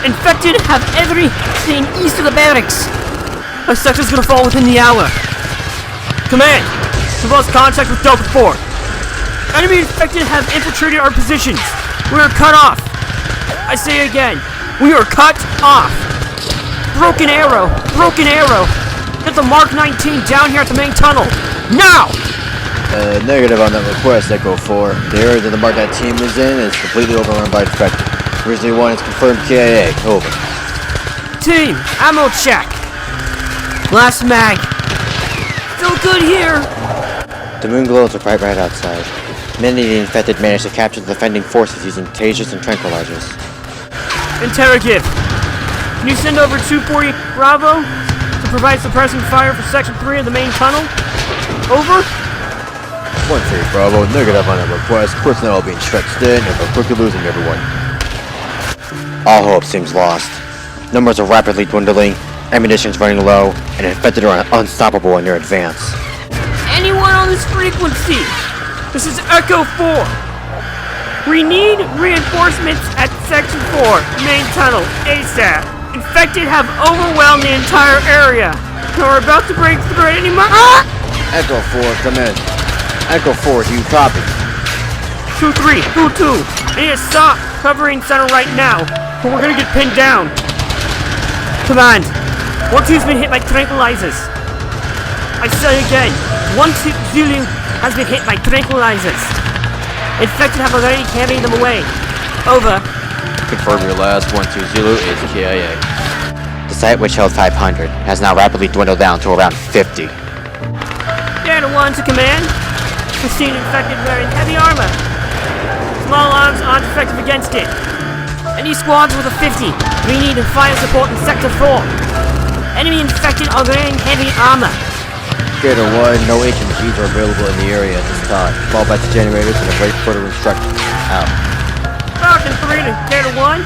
Infected have everything east of the barracks. My sector's gonna fall within the hour. Command, we've lost contact with Delta 4. Enemy infected have infiltrated our positions. We are cut off. I say again, we are cut off. Broken arrow. Get the Mark 19 down here at the main tunnel. Now! Negative on that request, Echo 4. The area that the Mark 19 is in is completely overrun by infected. Grizzly 1 is confirmed KIA. Over. Team, ammo check. Last mag. Still good here. The moon glows are bright right outside. Many of the infected managed to capture the defending forces using tasers and tranquilizers. Interrogator. Can you send over 240 Bravo to provide suppressing fire for Section 3 of the main tunnel? Over? 1-3 Bravo, negative on that request. Personnel being stretched in and we're quickly losing everyone. All hope seems lost. Numbers are rapidly dwindling, ammunition's running low, and infected are unstoppable in their advance. Anyone on this frequency? This is Echo 4. We need reinforcements at Section 4, main tunnel, ASAP. Infected have overwhelmed the entire area. We're about to break through at any moment. Echo 4, come in. Echo 4, do you copy? 2-3, 2-2. I need to stop covering center right now, or we're gonna get pinned down. Command, 1-2's been hit by tranquilizers. I say again, 1-2 Zulu has been hit by tranquilizers. Infected have already carried them away. Over. Confirm your last 1-2 Zulu is KIA. The site, which held 500, has now rapidly dwindled down to around 50. Delta 1 to command. 15 infected wearing heavy armor. Small arms aren't effective against it. Any squads with a 50, we need fire support in Sector 4. Enemy infected are wearing heavy armor. Delta 1, no HMGs are available in the area at this time. Fall back to generators and await further instructions. Out. Falcon 3 to Delta 1.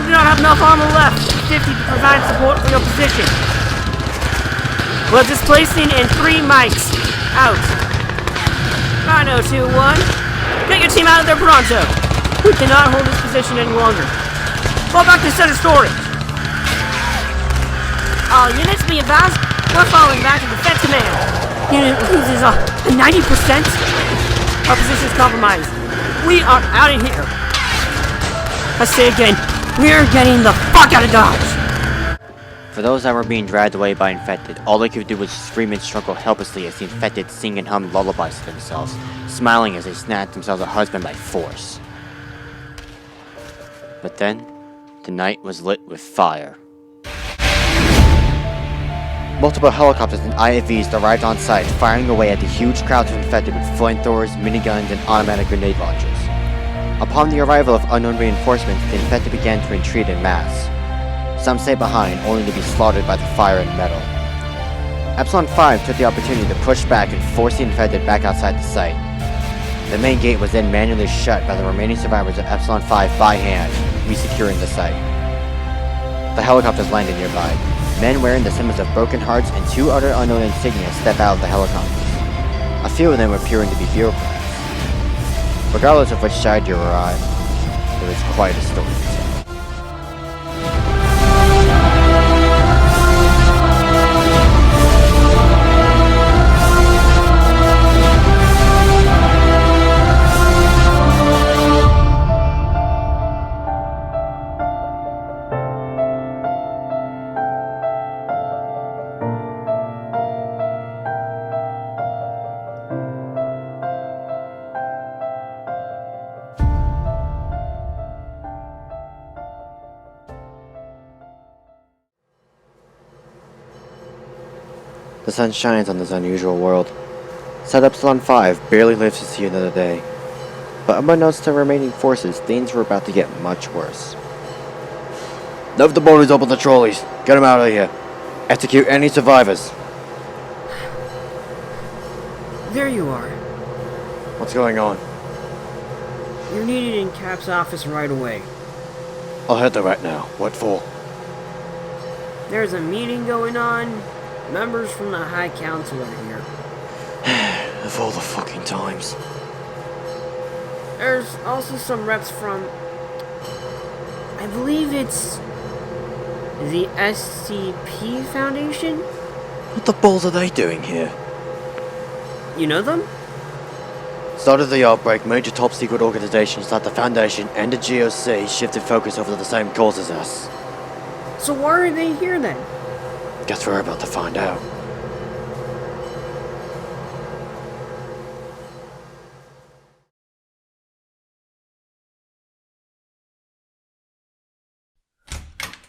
We do not have enough armor left. 50 to provide support for your position. We're displacing in 3 mics. Out. Rhino 2-1. Get your team out of there pronto. We cannot hold this position any longer. Fall back to center storage. All units be advised, we're falling back to defense command. Unit loses 90%. Our position is compromised. We are out of here. I say again, we're getting the fuck out of Dodge. For those that were being dragged away by infected, all they could do was scream and struggle helplessly as the infected sing and hum lullabies to themselves, smiling as they snatched themselves a husband by force. But then, the night was lit with fire. Multiple helicopters and IFVs arrived on site, firing away at the huge crowds of infected with flamethrowers, miniguns, and automatic grenade launchers. Upon the arrival of unknown reinforcements, the infected began to retreat en masse. Some stayed behind, only to be slaughtered by the fire and metal. Epsilon-5 took the opportunity to push back and force the infected back outside the site. The main gate was then manually shut by the remaining survivors of Epsilon-5 by hand, resecuring the site. The helicopters landed nearby. Men wearing the symbols of broken hearts and 2 other unknown insignia step out of the helicopters. A few of them appearing to be bureaucrats. Regardless of which side you arrive, there is quite a story to tell. The sun shines on this unusual world. Set Epsilon-5 barely lives to see another day. But unbeknownst to remaining forces, things were about to get much worse. Lift the boarders up with the trolleys. Get them out of here. Execute any survivors. There you are. What's going on? You're needed in Cap's office right away. I'll head there right now. What for? There's a meeting going on. Members from the High Council are here. Of all the fucking times. There's also some reps from... I believe it's The SCP Foundation? What the balls are they doing here? You know them? Start of the outbreak, major top-secret organizations like the Foundation and the GOC shifted focus over to the same cause as us. So why are they here then? Guess we're about to find out.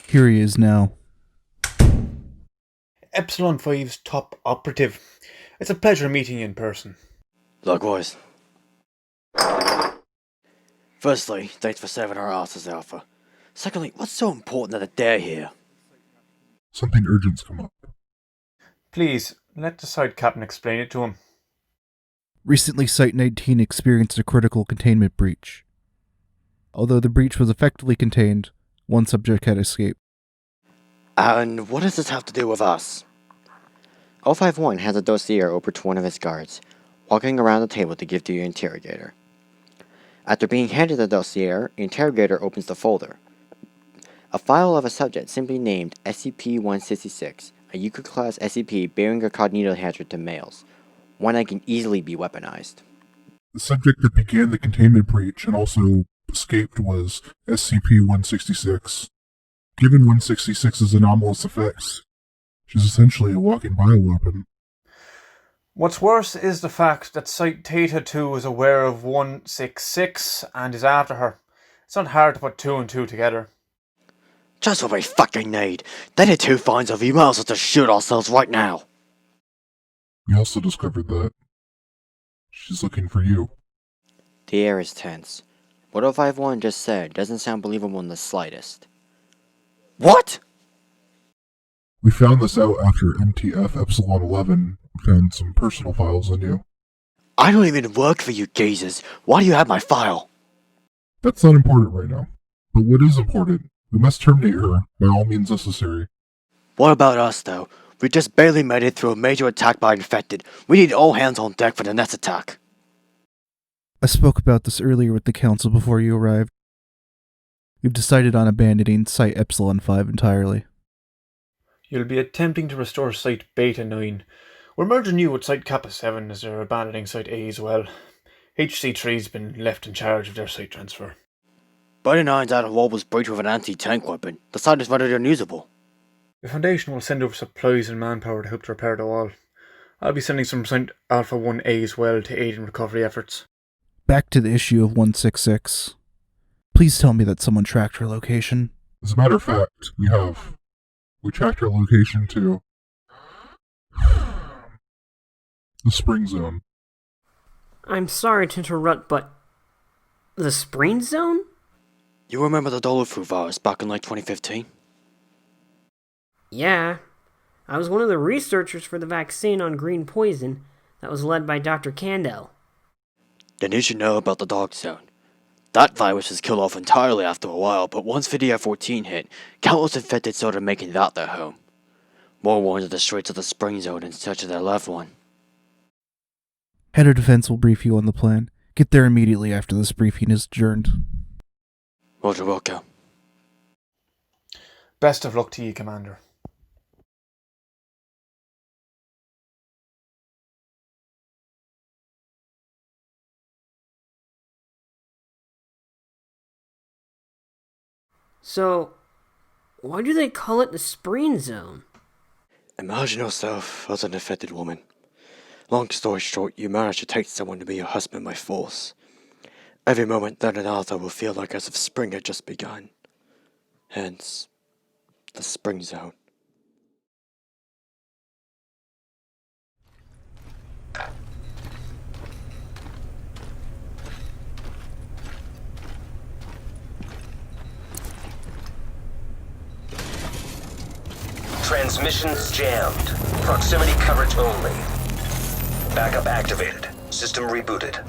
Here he is now. Epsilon-5's top operative. It's a pleasure meeting you in person. Likewise. Firstly, thanks for saving our asses, Alpha. Secondly, what's so important that they're here? Something urgent's come up. Please, let the side captain explain it to him. Recently, Site-19 experienced a critical containment breach. Although the breach was effectively contained, one subject had escaped. And what does this have to do with us? E5-1 has a dossier over to one of his guards, walking around the table to give to your Interrogator. After being handed the dossier, Interrogator opens the folder. A file of a subject simply named SCP-166, a Euclid-class SCP bearing a cognito hazard to males, one that can easily be weaponized. The subject that began the containment breach and also escaped was SCP-166. Given 166's anomalous effects, she's essentially a walking bioweapon. What's worse is the fact that Site Theta 2 is aware of 166 and is after her. It's not hard to put two and two together. Just what we fucking need. Theta 2 finds us, we might as well just shoot ourselves right now. We also discovered that she's looking for you. The air is tense. What E5-1 just said doesn't sound believable in the slightest. What? We found this out after MTF Epsilon-11 found some personal files on you. I don't even work for you geezers. Why do you have my file? That's not important right now. But what is important, we must terminate her by all means necessary. What about us, though? We just barely made it through a major attack by infected. We need all hands on deck for the next attack. I spoke about this earlier with the Council before you arrived. We've decided on abandoning Site Epsilon-5 entirely. You'll be attempting to restore Site Beta 9. We're merging you with Site Kappa 7 as they're abandoning Site A as well. HC3's been left in charge of their site transfer. Beta 9's outer wall was breached with an anti-tank weapon. The site is rendered unusable. The Foundation will send over supplies and manpower to help to repair the wall. I'll be sending some Site Alpha 1A as well to aid in recovery efforts. Back to the issue of 166. Please tell me that someone tracked her location. As a matter of fact, we have. We tracked her location to the Spring Zone. I'm sorry to interrupt, but... the Spring Zone? You remember the Doloflu virus back in like 2015? Yeah. I was one of the researchers for the vaccine on green poison that was led by Dr. Kandel. Then you should know about the Dark Zone. That virus was killed off entirely after a while, but once Video 14 hit, countless infected started making that their home. More wandered the streets of the Spring Zone in search of their loved one. Head of Defense will brief you on the plan. Get there immediately after this briefing is adjourned. Roger, Wilco. Best of luck to you, Commander. So, why do they call it the Spring Zone? Imagine yourself as an infected woman. Long story short, you manage to take someone to be your husband by force. Every moment that another will feel like as if spring had just begun. Hence, the Spring Zone. Transmissions jammed. Proximity coverage only. Backup activated. System rebooted.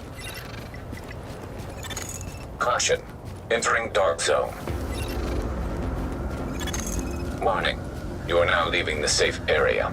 Caution. Entering dark zone. Warning. You are now leaving the safe area.